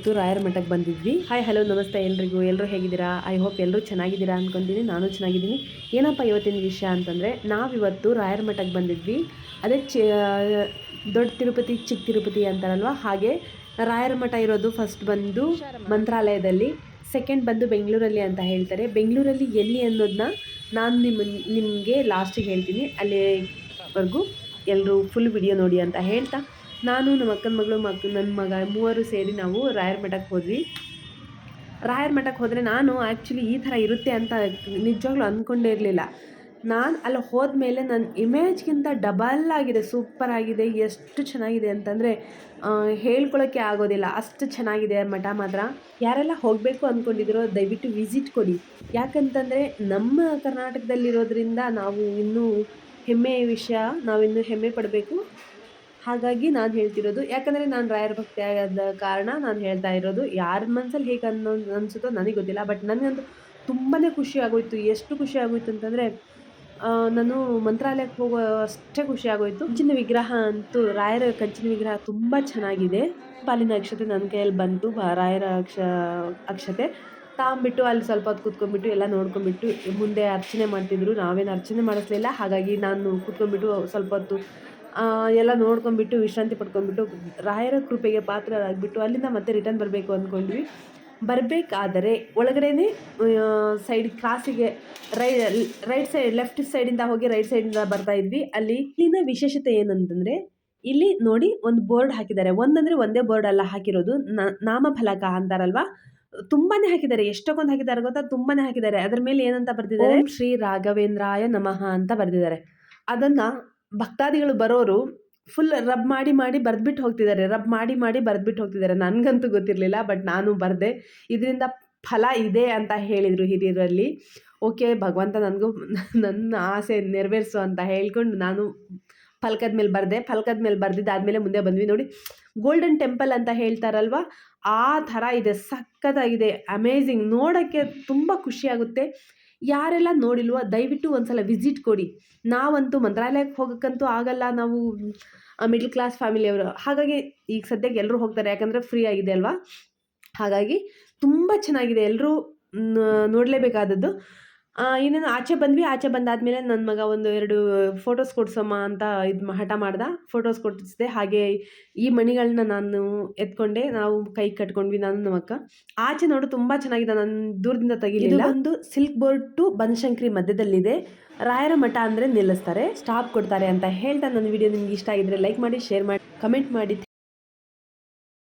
ರಾಯರ ಮಠಕ್ಕೆ ಬಂದಿದ್ವಿ. ಹಾಯ್ ಹಲೋ ನಮಸ್ತೆ ಎಲ್ರಿಗೂ. ಎಲ್ಲರೂ ಹೇಗಿದ್ದೀರಾ? ಐ ಹೋಪ್ ಎಲ್ಲರೂ ಚೆನ್ನಾಗಿದ್ದೀರಾ ಅಂದ್ಕೊತೀನಿ. ನಾನು ಚೆನ್ನಾಗಿದ್ದೀನಿ. ಏನಪ್ಪ ಇವತ್ತಿನ ವಿಷಯ ಅಂತಂದರೆ, ನಾವಿವತ್ತು ರಾಯರ ಮಠಕ್ಕೆ ಬಂದಿದ್ವಿ. ಅದೇ ದೊಡ್ಡ ತಿರುಪತಿ ಚಿಕ್ಕ ತಿರುಪತಿ ಅಂತಾರಲ್ವ, ಹಾಗೆ ರಾಯರ ಮಠ ಇರೋದು ಫಸ್ಟ್ ಬಂದು ಮಂತ್ರಾಲಯದಲ್ಲಿ, ಸೆಕೆಂಡ್ ಬಂದು ಬೆಂಗಳೂರಲ್ಲಿ ಅಂತ ಹೇಳ್ತಾರೆ. ಬೆಂಗಳೂರಲ್ಲಿ ಎಲ್ಲಿ ಅನ್ನೋದನ್ನ ನಾನು ನಿಮಗೆ ಲಾಸ್ಟಿಗೆ ಹೇಳ್ತೀನಿ. ಅಲ್ಲಿವರೆಗೂ ಎಲ್ಲರೂ ಫುಲ್ ವಿಡಿಯೋ ನೋಡಿ ಅಂತ ಹೇಳ್ತಾ, ನಾನು ನಮ್ಮ ಅಕ್ಕನ ಮಗಳು ನನ್ನ ಮಗ ಮೂವರು ಸೇರಿ ನಾವು ರಾಯರ ಮಠಕ್ಕೆ ಹೋದ್ವಿ. ರಾಯರ ಮಠಕ್ಕೆ ಹೋದರೆ ನಾನು ಆ್ಯಕ್ಚುಲಿ ಈ ಥರ ಇರುತ್ತೆ ಅಂತ ನಿಜವಾಗ್ಲೂ ಅಂದ್ಕೊಂಡೇ ಇರಲಿಲ್ಲ. ನಾನು ಅಲ್ಲಿ ಹೋದ್ಮೇಲೆ ನನ್ನ ಇಮೇಜ್ಗಿಂತ ಡಬಲ್ ಆಗಿದೆ, ಸೂಪರ್ ಆಗಿದೆ. ಎಷ್ಟು ಚೆನ್ನಾಗಿದೆ ಅಂತಂದರೆ ಹೇಳ್ಕೊಳ್ಳೋಕ್ಕೆ ಆಗೋದಿಲ್ಲ, ಅಷ್ಟು ಚೆನ್ನಾಗಿದೆ ಮಠ ಮಾತ್ರ. ಯಾರೆಲ್ಲ ಹೋಗಬೇಕು ಅಂದ್ಕೊಂಡಿದ್ದೀರೋ ದಯವಿಟ್ಟು ವಿಸಿಟ್ ಕೊಡಿ. ಯಾಕಂತಂದರೆ ನಮ್ಮ ಕರ್ನಾಟಕದಲ್ಲಿರೋದ್ರಿಂದ ನಾವು ಇನ್ನೂ ಹೆಮ್ಮೆಯ ವಿಷಯ, ನಾವಿನ್ನೂ ಹೆಮ್ಮೆ ಪಡಬೇಕು. ಹಾಗಾಗಿ ನಾನು ಹೇಳ್ತಿರೋದು, ಯಾಕಂದರೆ ನಾನು ರಾಯರ ಭಕ್ತಿ ಆದ ಕಾರಣ ನಾನು ಹೇಳ್ತಾ ಇರೋದು. ಯಾರ ಮನಸ್ಸಲ್ಲಿ ಹೇಗೆ ಅನಿಸುತ್ತೋ ನನಗೆ ಗೊತ್ತಿಲ್ಲ, ಬಟ್ ನನಗಂತೂ ತುಂಬಾ ಖುಷಿ ಆಗೋಯಿತು. ಎಷ್ಟು ಖುಷಿ ಆಗೋಯಿತು ಅಂತಂದರೆ, ನಾನು ಮಂತ್ರಾಲಯಕ್ಕೆ ಹೋಗೋ ಅಷ್ಟೇ ಖುಷಿ ಆಗೋಯಿತು. ಕಂಚಿನ ವಿಗ್ರಹ ಅಂತೂ, ರಾಯರ ಕಂಚಿನ ವಿಗ್ರಹ ತುಂಬ ಚೆನ್ನಾಗಿದೆ. ಪಾಲಿನ ಅಕ್ಷತೆ ನನ್ನ ಕೈಯಲ್ಲಿ ಬಂತು, ರಾಯರ ಅಕ್ಷತೆ ತಗೊಂಬಿಟ್ಟು ಅಲ್ಲಿ ಸ್ವಲ್ಪ ಹೊತ್ತು ಕೂತ್ಕೊಂಡ್ಬಿಟ್ಟು ಎಲ್ಲ ನೋಡ್ಕೊಂಡ್ಬಿಟ್ಟು ಮುಂದೆ ಅರ್ಚನೆ ಮಾಡ್ತಿದ್ರು. ನಾವೇನು ಅರ್ಚನೆ ಮಾಡಿಸ್ಲಿಲ್ಲ, ಹಾಗಾಗಿ ನಾನು ಕೂತ್ಕೊಂಡ್ಬಿಟ್ಟು ಸ್ವಲ್ಪ ಹೊತ್ತು ಎಲ್ಲ ನೋಡ್ಕೊಂಡ್ಬಿಟ್ಟು ವಿಶ್ರಾಂತಿ ಪಡ್ಕೊಂಡ್ಬಿಟ್ಟು ರಾಯರ ಕೃಪೆಗೆ ಪಾತ್ರರಾಗಿಬಿಟ್ಟು ಅಲ್ಲಿಂದ ಮತ್ತೆ ರಿಟರ್ನ್ ಬರಬೇಕು ಅಂದ್ಕೊಂಡ್ವಿ. ಬರಬೇಕಾದರೆ ಒಳಗಡೆನೇ ಸೈಡ್ ಕ್ರಾಸಿಗೆ ರೈಟ್ ಸೈಡ್ ಲೆಫ್ಟ್ ಸೈಡಿಂದ ಹೋಗಿ ರೈಟ್ ಸೈಡಿಂದ ಬರ್ತಾ ಇದ್ವಿ. ಇಲ್ಲಿನ ವಿಶೇಷತೆ ಏನಂತಂದರೆ, ಇಲ್ಲಿ ನೋಡಿ ಒಂದು ಬೋರ್ಡ್ ಹಾಕಿದ್ದಾರೆ. ಒಂದೇ ಬೋರ್ಡ್ ಅಲ್ಲ ಹಾಕಿರೋದು, ನಾಮಫಲಕ ಅಂತಾರಲ್ವಾ, ತುಂಬಾನೇ ಹಾಕಿದ್ದಾರೆ. ಎಷ್ಟೊಂದು ಹಾಕಿದ್ದಾರೆ ಗೊತ್ತಾ, ತುಂಬಾನೇ ಹಾಕಿದ್ದಾರೆ. ಅದ್ರ ಮೇಲೆ ಏನಂತ ಬರ್ದಿದ್ದಾರೆ, ಓಂ ಶ್ರೀ ರಾಘವೇಂದ್ರಾಯ ನಮಃ ಅಂತ ಬರ್ದಿದ್ದಾರೆ. ಅದನ್ನ ಭಕ್ತಾದಿಗಳು ಬರೋರು ಫುಲ್ ರಬ್ ಮಾಡಿ ಬರೆದ್ಬಿಟ್ಟು ಹೋಗ್ತಿದ್ದಾರೆ. ನನಗಂತೂ ಗೊತ್ತಿರಲಿಲ್ಲ, ಬಟ್ ನಾನು ಬರೆದೆ. ಇದರಿಂದ ಫಲ ಇದೆ ಅಂತ ಹೇಳಿದರು ಹಿರಿಯರಲ್ಲಿ. ಓಕೆ, ಭಗವಂತ ನನಗೂ ನನ್ನ ಆಸೆ ನೆರವೇರಿಸು ಅಂತ ಹೇಳ್ಕೊಂಡು ನಾನು ಫಲಕದ ಮೇಲೆ ಬರೆದಿದ್ದಾದಮೇಲೆ ಮುಂದೆ ಬಂದ್ವಿ. ನೋಡಿ, ಗೋಲ್ಡನ್ ಟೆಂಪಲ್ ಅಂತ ಹೇಳ್ತಾರಲ್ವ, ಆ ಥರ ಇದೆ. ಸಖತ್ತಾಗಿದೆ, ಅಮೇಝಿಂಗ್. ನೋಡೋಕ್ಕೆ ತುಂಬ ಖುಷಿಯಾಗುತ್ತೆ. ಯಾರೆಲ್ಲ ನೋಡಿಲ್ವೋ ದಯವಿಟ್ಟು ಒಂದ್ಸಲ ವಿಸಿಟ್ ಕೊಡಿ. ನಾವಂತೂ ಮಂತ್ರಾಲಯಕ್ಕೆ ಹೋಗೋಕ್ಕಂತೂ ಆಗಲ್ಲ, ನಾವು ಮಿಡ್ಲ್ ಕ್ಲಾಸ್ ಫ್ಯಾಮಿಲಿಯವರು. ಹಾಗಾಗಿ ಈಗ ಸದ್ಯಕ್ಕೆ ಎಲ್ಲರೂ ಹೋಗ್ತಾರೆ, ಯಾಕಂದರೆ ಫ್ರೀ ಆಗಿದೆ ಅಲ್ವಾ. ಹಾಗಾಗಿ ತುಂಬ ಚೆನ್ನಾಗಿದೆ, ಎಲ್ಲರೂ ನೋಡಲೇಬೇಕಾದದ್ದು. ಇನ್ನೇನು ಆಚೆ ಬಂದಾದಮೇಲೆ ನನ್ನ ಮಗ 1-2 ಫೋಟೋಸ್ ಕೊಡ್ಸಮ್ಮ ಅಂತ ಹಠ ಮಾಡ್ದ. ಫೋಟೋಸ್ ಕೊಡಿಸಿದೆ. ಹಾಗೆ ಈ ಮಣಿಗಳನ್ನ ನಾನು ಎತ್ಕೊಂಡೆ, ನಾವು ಕೈ ಕಟ್ಕೊಂಡ್ವಿ, ನಾನು ನಮ್ಮ ಅಕ್ಕ. ಆಚೆ ನೋಡು ತುಂಬ ಚೆನ್ನಾಗಿದೆ, ನಾನು ದೂರದಿಂದ ತೆಗಿಲಿಲ್ಲ. ಒಂದು ಸಿಲ್ಕ್ ಬೋರ್ಡ್ ಟು ಬನಶಂಕರಿ ಮಧ್ಯದಲ್ಲಿದೆ. ರಾಯರ ಮಠ ಅಂದರೆ ನಿಲ್ಲಿಸ್ತಾರೆ, ಸ್ಟಾಪ್ ಕೊಡ್ತಾರೆ ಅಂತ ಹೇಳ್ತಾ, ನನ್ನ ವಿಡಿಯೋ ನಿಮ್ಗೆ ಇಷ್ಟ ಆಗಿದ್ರೆ ಲೈಕ್ ಮಾಡಿ, ಶೇರ್ ಮಾಡಿ, ಕಮೆಂಟ್ ಮಾಡಿ.